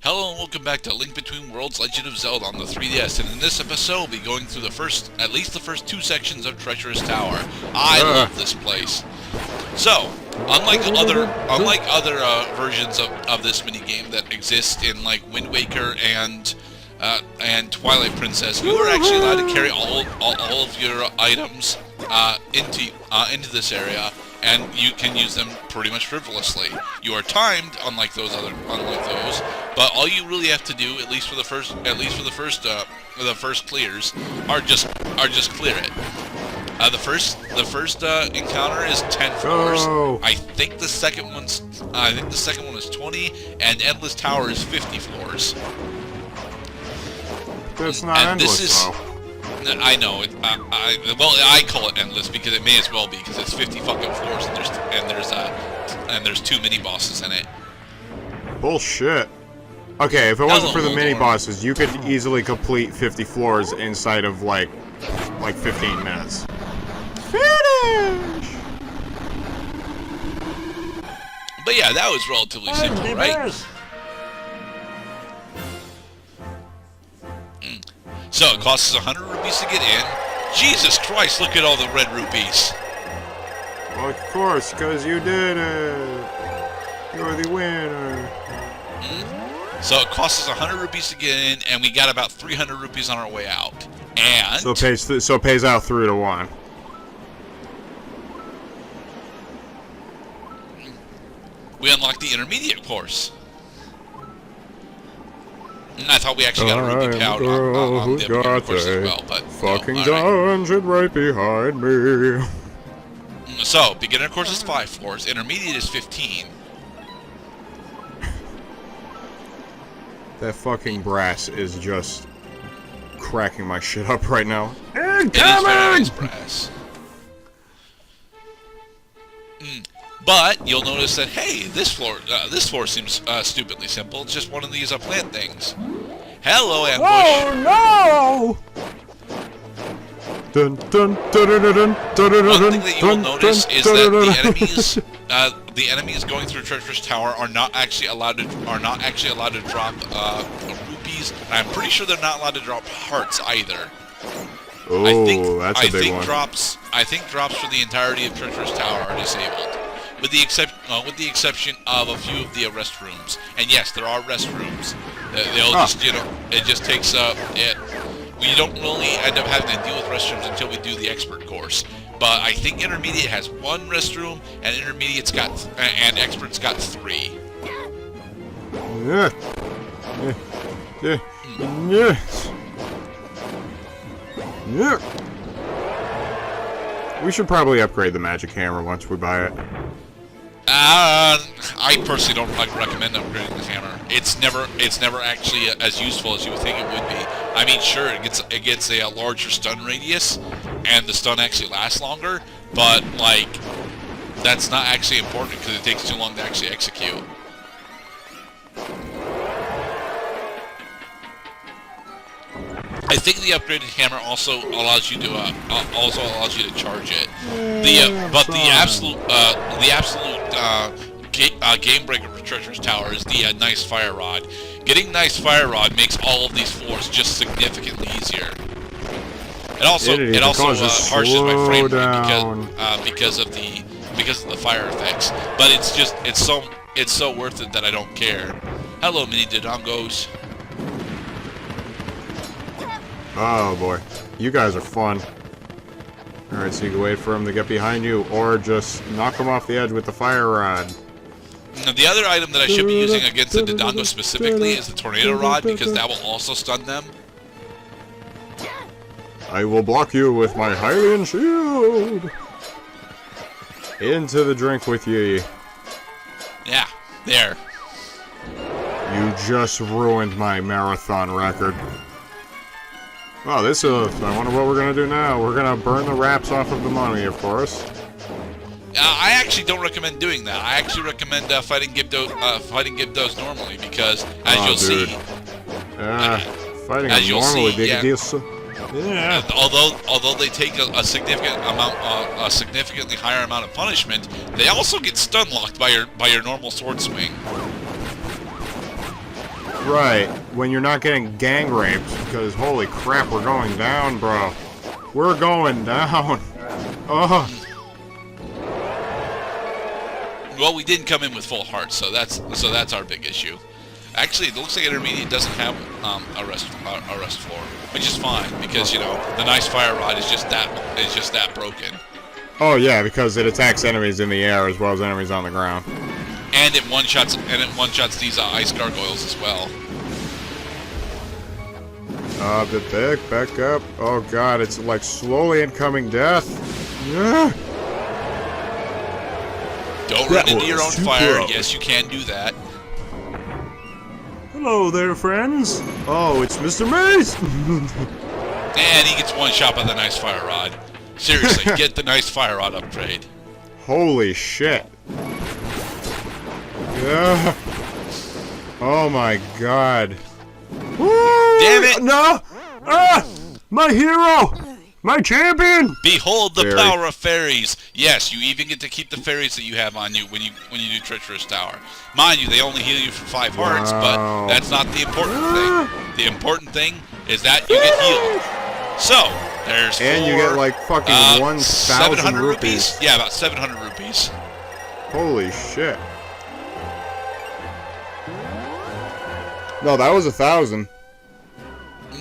Hello and welcome back to Link Between Worlds Legend of Zelda on the 3DS, and in this episode we'll be going through at least the first two sections of Treacherous Tower. I love this place. So, unlike other versions of this minigame that exist in like Wind Waker and Twilight Princess, you are actually allowed to carry all of your items into this area, and you can use them pretty much frivolously. You are timed, unlike those, but all you really have to do, at least for the first clears, are just clear it. The first encounter is 10 floors. Oh. I think the second one is 20, and Endless Tower is 50 floors. That's not endless, though. I know. I call it endless because it may as well be, because it's 50 fucking floors and there's two mini bosses in it. Bullshit. Okay, if it wasn't for the mini bosses, you could easily complete 50 floors inside of like 15 minutes. Finish. But yeah, that was relatively simple, right? So it costs us 100 rupees to get in. Jesus Christ, look at all the red rupees. Well, of course, because you did it. You're the winner. So it costs us 100 rupees to get in, and we got about 300 rupees on our way out. And so it pays out 3 to 1. We unlocked the intermediate course. And I thought we actually got a ruby payout on the intermediate course as well, but fucking dungeon right behind me. So beginner course is 5 floors, intermediate is 15. That fucking brass is just cracking my shit up right now. It is very nice brass. But you'll notice that, hey, this floor seems stupidly simple. It's just one of these plant things. Hello, ambush. Oh no! Dun, dun, dun, dun, dun, dun, dun, one thing that you will notice is that the enemies going through Treacherous Tower are not actually allowed to drop rupees. I'm pretty sure they're not allowed to drop hearts either. Oh, that's a big one. I think drops for the entirety of Treacherous Tower are disabled, with the exception of a few of the restrooms. And yes, there are restrooms. It just takes we don't really end up having to deal with restrooms until we do the expert course. But I think intermediate has 1 restroom, and expert's got 3. Yeah. We should probably upgrade the magic hammer once we buy it. I personally don't recommend upgrading the hammer. It's never actually as useful as you would think it would be. I mean, sure, it gets a larger stun radius, and the stun actually lasts longer, but like that's not actually important because it takes too long to actually execute. I think the upgraded hammer also allows you to charge it. But the absolute game breaker for Treacherous Tower is the nice fire rod. Getting nice fire rod makes all of these floors just significantly easier. It also harshes my frame rate because of the fire effects. But it's so worth it that I don't care. Hello, mini dodongos. Oh boy, you guys are fun. Alright, so you can wait for him to get behind you, or just knock him off the edge with the fire rod. Now, the other item that I should be using against the Dodongo specifically is the Tornado Rod, because that will also stun them. I will block you with my Hylian Shield! Into the drink with ye. Yeah, there. You just ruined my marathon record. Wow, I wonder what we're gonna do now. We're gonna burn the wraps off of the money, of course. I actually don't recommend doing that. I actually recommend fighting Gyptos normally, because as you'll see, fighting them normally, they can deal so. Yeah. Although they take a significantly higher amount of punishment, they also get stun locked by your normal sword swing. Right, when you're not getting gang raped, because holy crap, we're going down, bro. We're going down. Oh. Well, we didn't come in with full hearts, so that's our big issue. Actually, it looks like intermediate doesn't have a rest floor, which is fine because you know the nice fire rod is just that broken. Oh yeah, because it attacks enemies in the air as well as enemies on the ground. And it one shots these ice gargoyles as well. Back up. Oh god, it's like slowly incoming death. Yeah. Don't run into your own fire. Yes, you can do that. Hello there, friends. Oh, it's Mr. Maze. And he gets one shot by the nice fire rod. Seriously, get the nice fire rod upgrade. Holy shit. Yeah. Oh my god. Woo! Damn it! No! Ah! My hero! My champion! Behold the power of fairies. Yes, you even get to keep the fairies that you have on you when you do Treacherous Tower. Mind you, they only heal you for 5 hearts, but that's not the important thing. The important thing is that you get healed. So, there's and you get like fucking 1,000 rupees. Yeah, about 700 rupees. Holy shit. No, that was 1,000.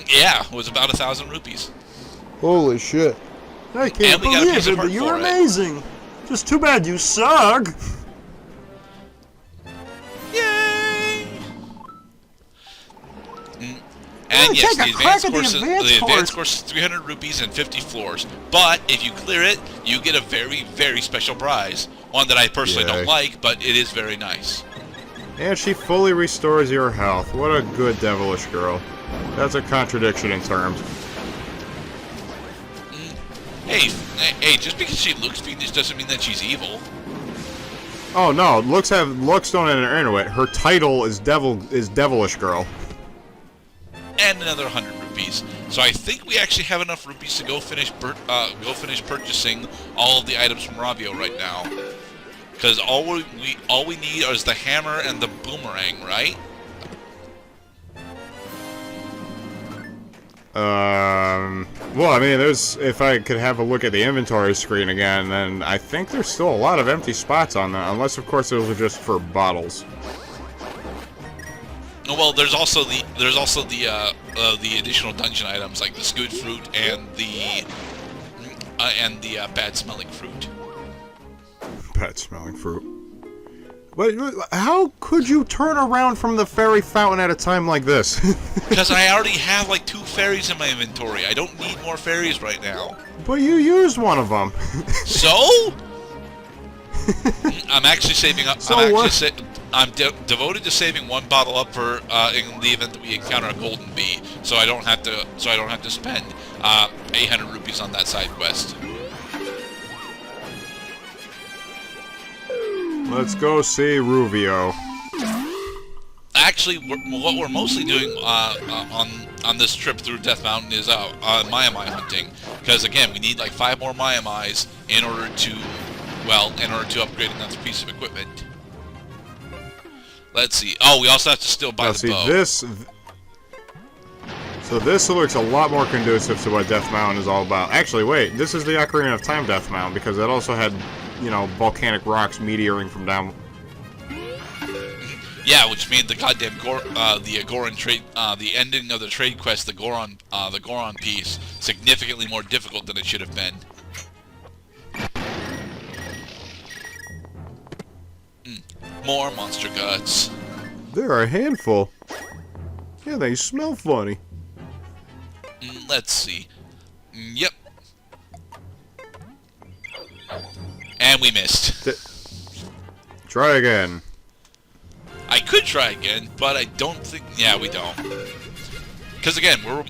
Yeah, it was about 1,000 rupees. Holy shit. I can't believe it, but you're amazing. Just too bad you suck. Yay! And yes, the advanced course is 300 rupees and 50 floors. But if you clear it, you get a very, very special prize. One that I personally don't like, but it is very nice. And she fully restores your health. What a good devilish girl. That's a contradiction in terms. Hey, just because she looks fiendish doesn't mean that she's evil. Oh no, looks don't enter into it. Her title is devilish girl. And another 100 rupees. So I think we actually have enough rupees to go finish purchasing all of the items from Rabio right now. Because all we need is the hammer and the boomerang, right? Well, I mean, if I could have a look at the inventory screen again, then I think there's still a lot of empty spots on that, unless, of course, those are just for bottles. Well, there's also the additional dungeon items like the scoot fruit and the bad smelling fruit. Bad smelling fruit. But how could you turn around from the fairy fountain at a time like this? Because I already have like 2 fairies in my inventory. I don't need more fairies right now. But you used one of them. So? I'm actually saving up. I'm devoted to saving 1 bottle up for in the event that we encounter a golden bee. So I don't have to. Spend 800 rupees on that side quest. Let's go see Ruvio. Actually, what we're mostly doing on this trip through Death Mountain is Maiamai hunting. Because again, we need like 5 more Maiamais in order to upgrade another piece of equipment. Let's see. Oh, we also have to still buy the bow. So this looks a lot more conducive to what Death Mountain is all about. Actually, wait, this is the Ocarina of Time Death Mountain because it also had, you know, volcanic rocks meteoring from down. Yeah, which made the goddamn the Goron trade, the ending of the trade quest, the Goron piece, significantly more difficult than it should have been. More monster guts. There are a handful. Yeah, they smell funny. Let's see. Yep. And we missed. Try again. I could try again, but I don't think. Yeah, we don't. Because again, we're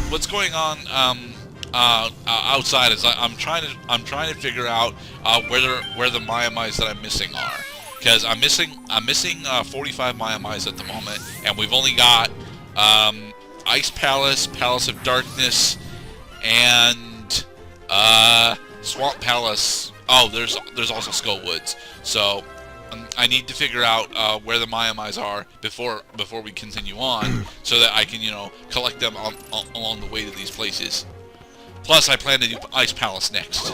what's going on outside is I'm trying to figure out where the Maiamais that I'm missing are. Because I'm missing 45 Maiamais at the moment, and we've only got Ice Palace, Palace of Darkness, and Swamp Palace. Oh, there's also Skull Woods. So I need to figure out where the Maiamais are before we continue on, so that I can, you know, collect them along the way to these places. Plus, I plan to do Ice Palace next.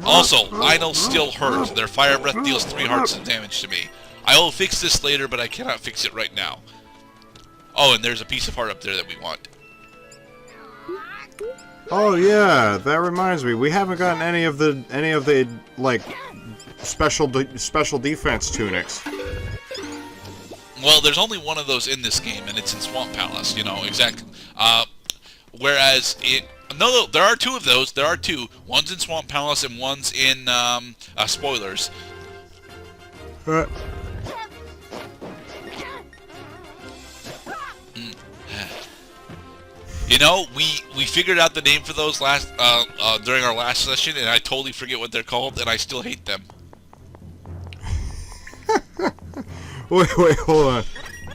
Also, Lionel still hurt. Their fire breath deals 3 hearts of damage to me. I will fix this later, but I cannot fix it right now. Oh, and there's a piece of heart up there that we want. Oh yeah, that reminds me. We haven't gotten any of the like special defense tunics. Well, there's only one of those in this game, and it's in Swamp Palace. You know exactly. Whereas no, there are 2 of those. There are 2. One's in Swamp Palace and one's in spoilers. You know, we figured out the name for those last during our last session, and I totally forget what they're called, and I still hate them. Wait, hold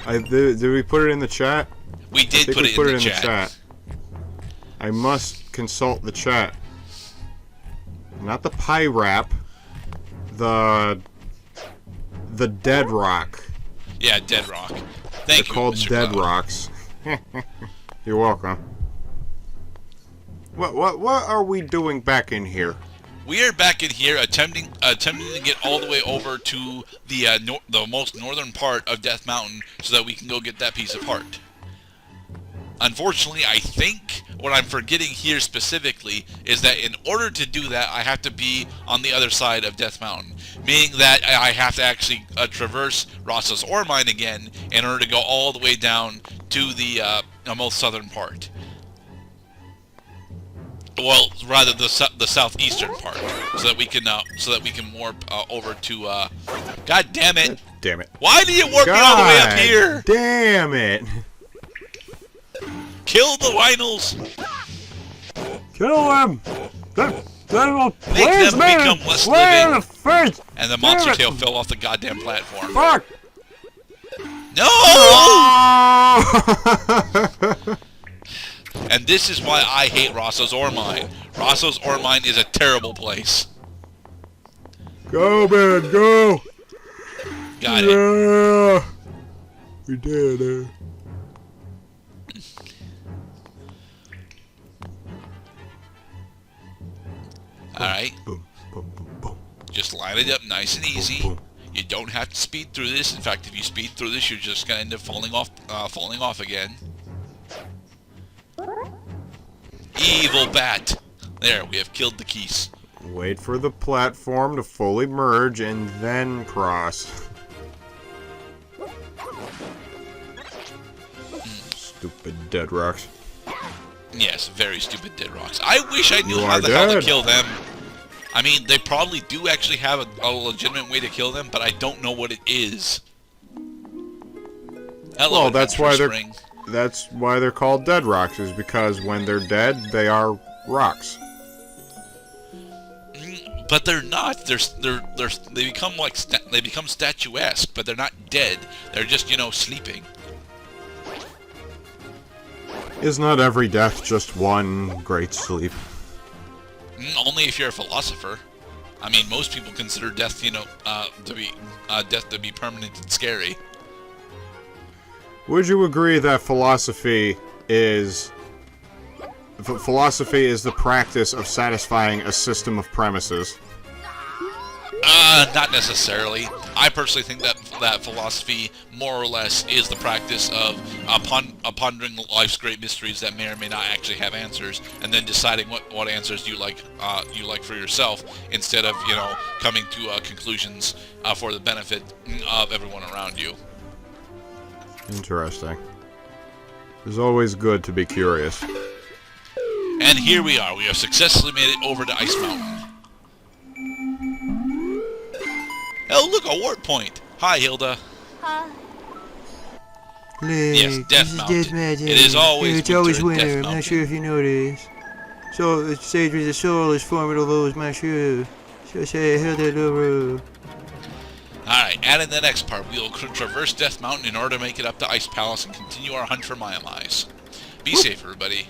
on. Did we put it in the chat? We did put it in the chat. I must consult the chat. Not the pie wrap. The dead rock. Yeah, dead rock. Thank They're you, called Mr. dead Cloud. rocks. You're welcome. What are we doing back in here? We are back in here attempting to get all the way over to the most northern part of Death Mountain so that we can go get that piece of heart. Unfortunately, I think what I'm forgetting here specifically is that in order to do that, I have to be on the other side of Death Mountain, meaning that I have to actually traverse Rossa's ore mine again in order to go all the way down to the most southern part. Well, rather the southeastern part, so that we can warp over to. God damn it! Damn it! Why do you warp me all the way up here? Damn it! Kill the Lionels! Kill them! Make them become less living! First. And the monster tail fell off the goddamn platform. Fuck! No! And this is why I hate Rosso's ore mine. Rosso's ore mine is a terrible place. Go, man, go! Got it. Yeah! We did it. Alright. Boom, boom, boom, boom. Just line it up nice and easy. Boom, boom. You don't have to speed through this. In fact, if you speed through this, you're just gonna end up falling off again. Evil bat. There, we have killed the geese. Wait for the platform to fully merge and then cross. Stupid dead rocks. Yes, very stupid dead rocks. I wish I knew You how are the hell to dead. kill them. I mean, they probably do actually have a legitimate way to kill them, but I don't know what it is. Hello, Well, that's why Adventure they're Spring. that's why they're called dead rocks, is because when they're dead, they are rocks. But they're not. They become like they become statuesque, but they're not dead. They're just, you know, sleeping. Is not every death just one great sleep? Only if you're a philosopher. I mean, most people consider death, you know, to be permanent and scary. Would you agree that philosophy is the practice of satisfying a system of premises? Not necessarily. I personally think that philosophy, more or less, is the practice of pondering life's great mysteries that may or may not actually have answers, and then deciding what answers you like for yourself, instead of, you know, coming to conclusions for the benefit of everyone around you. Interesting. It's always good to be curious. And here we are. We have successfully made it over to Ice Mountain. Oh, look, a wart point. Hi, Hilda. Yes, Death Mountain. It is always It's always winter winter. at Death I'm not Mountain. sure if you know this. So the sage with the soul is formidable as my shoe. So say Hilda Lorule. Alright, and in the next part, we will traverse Death Mountain in order to make it up to Ice Palace and continue our hunt for Maiamais. Be safe, everybody.